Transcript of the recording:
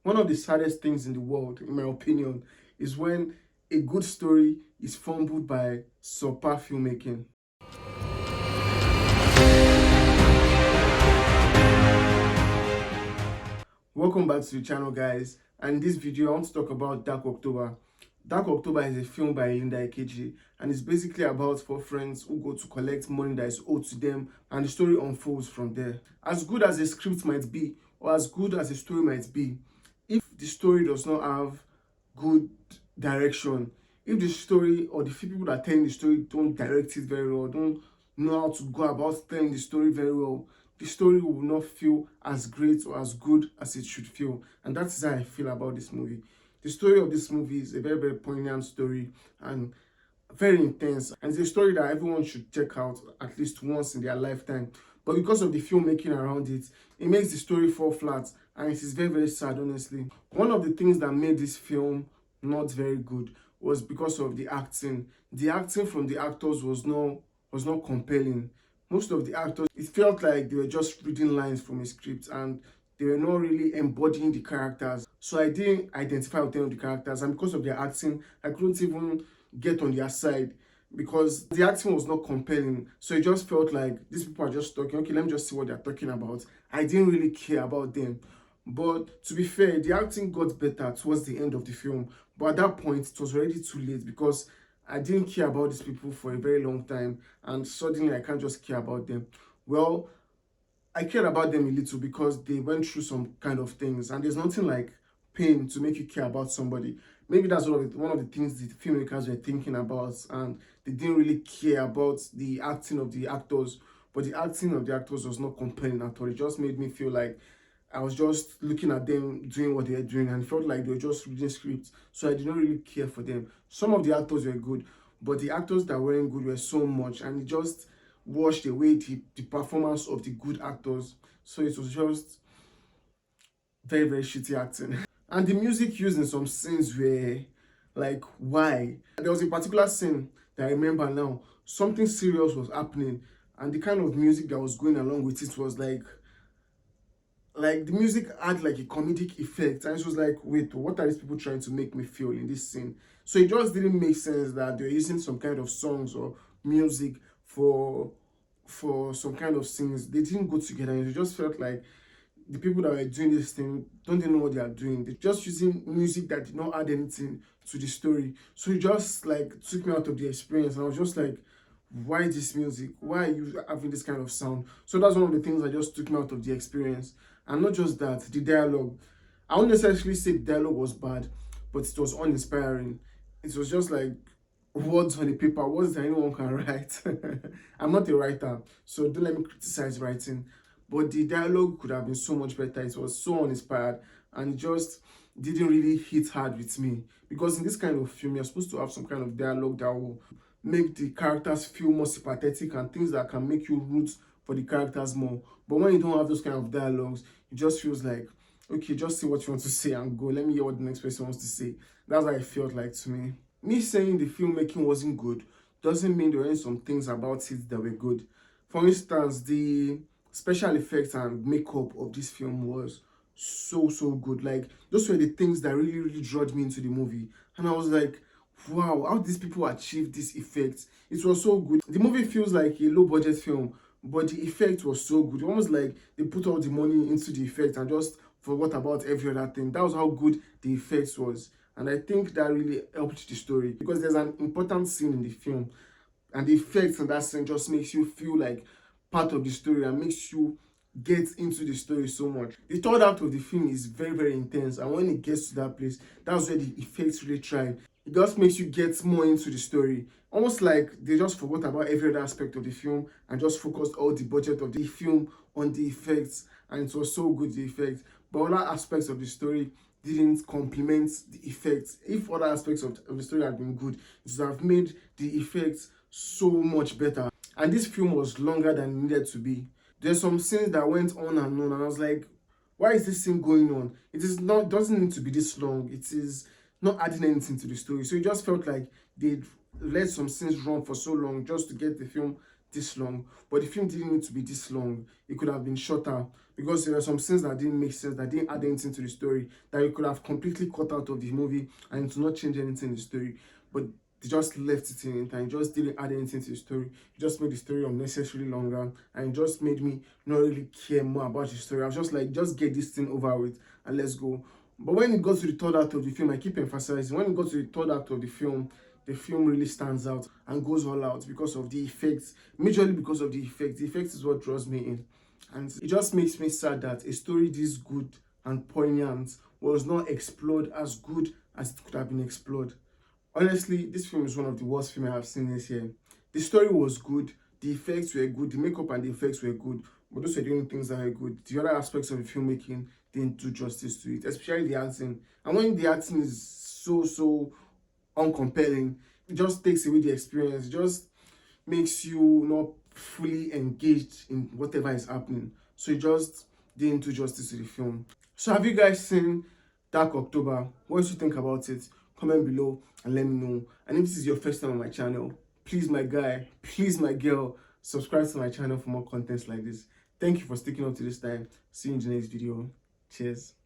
One of the saddest things in the world, in my opinion, is when a good story is fumbled by subpar filmmaking. Welcome back to the channel, guys. And in this video, I want to talk about Dark October. Dark October is a film by Linda Ikeji, and it's basically about four friends who go to collect money that is owed to them, and the story unfolds from there. As good as a script might be, or as good as a story might be, if the story does not have good direction, if the story or the people that are telling the story don't direct it very well, don't know how to go about telling the story very well, the story will not feel as great or as good as it should feel. And that is how I feel about this movie. The story of this movie is a very, very poignant story and very intense. And it's a story that everyone should check out at least once in their lifetime. But because of the filmmaking around it, it makes the story fall flat. And it is very, very sad, honestly. One of the things that made this film not very good was because of the acting. The acting from the actors was not compelling. Most of the actors, it felt like they were just reading lines from a script and they were not really embodying the characters. So I didn't identify with any of the characters, and because of their acting, I couldn't even get on their side because the acting was not compelling. So it just felt like these people are just talking. Okay, let me just see what they're talking about. I didn't really care about them. But to be fair, the acting got better towards the end of the film. But at that point, it was already too late because I didn't care about these people for a very long time, and suddenly I can't just care about them. Well, I cared about them a little because they went through some kind of things, and there's nothing like pain to make you care about somebody. Maybe that's one of the things the filmmakers were thinking about, and they didn't really care about the acting of the actors. But the acting of the actors was not compelling at all. It just made me feel like I was just looking at them doing what they were doing, and it felt like they were just reading scripts. So I did not really care for them. Some of the actors were good, but the actors that weren't good were so much, and it just washed away the performance of the good actors. So it was just very, very shitty acting. And the music used in some scenes were like, why? There was a particular scene that I remember now. Something serious was happening, and the kind of music that was going along with it was like the music had like a comedic effect, and it was like, wait, what are these people trying to make me feel in this scene? So it just didn't make sense that they're using some kind of songs or music for some kind of scenes. They didn't go together, and it just felt like the people that were doing this thing don't even know what they are doing. They're just using music that did not add anything to the story. So it just like took me out of the experience, and I was just like, why this music? Why are you having this kind of sound? So that's one of the things that just took me out of the experience. And not just that, the dialogue. I won't necessarily say the dialogue was bad, but it was uninspiring. It was just like words on the paper, words that anyone can write. I'm not a writer, so don't let me criticize writing. But the dialogue could have been so much better. It was so uninspired, and it just didn't really hit hard with me. Because in this kind of film, you're supposed to have some kind of dialogue that will make the characters feel more sympathetic and things that can make you root for the characters more. But when you don't have those kind of dialogues, it just feels like, okay, just say what you want to say and go. Let me hear what the next person wants to say. That's what it felt like to me. Me saying the filmmaking wasn't good doesn't mean there weren't some things about it that were good. For instance, the special effects and makeup of this film was so good. Like, those were the things that really drew me into the movie. And I was like, wow, how these people achieve this effect. It was so good. The movie feels like a low budget film, but the effect was so good. Almost like they put all the money into the effect and just forgot about every other thing. That was how good the effects was. And I think that really helped the story because there's an important scene in the film, and the effects in that scene just makes you feel like part of the story and makes you get into the story so much. The third act of the film is very intense, and when it gets to that place, that's where the effects really thrive. It just makes you get more into the story. Almost like they just forgot about every other aspect of the film and just focused all the budget of the film on the effects, and it was so good, the effects. But other aspects of the story didn't complement the effects. If other aspects of the story had been good, it would have made the effects so much better. And this film was longer than it needed to be. There's some scenes that went on, and I was like, why is this scene going on? It is not, doesn't need to be this long. It is not adding anything to the story. So it just felt like they let some scenes run for so long just to get the film this long, but the film didn't need to be this long. It could have been shorter because there were some scenes that didn't make sense, that didn't add anything to the story, that you could have completely cut out of the movie and to not change anything in the story. But they just left it in and it just didn't add anything to the story. It just made the story unnecessarily longer and it just made me not really care more about the story. I was just like, just get this thing over with and let's go. But when it got to the third act of the film, I keep emphasizing, when it got to the third act of the film really stands out and goes all out because of the effects, majorly because of the effects. The effects is what draws me in. And it just makes me sad that a story this good and poignant was not explored as good as it could have been explored. Honestly, this film is one of the worst films I have seen this year. The story was good, the effects were good, the makeup and the effects were good, but those were the only things that were good. The other aspects of the filmmaking didn't do justice to it, especially the acting. And when the acting is so uncompelling, it just takes away the experience. It just makes you not fully engaged in whatever is happening. So it just didn't do justice to the film. So have you guys seen Dark October? What do you think about it? Comment below and let me know. And if this is your first time on my channel, please my guy, please my girl, subscribe to my channel for more contents like this. Thank you for sticking up to this time. See you in the next video. Cheers.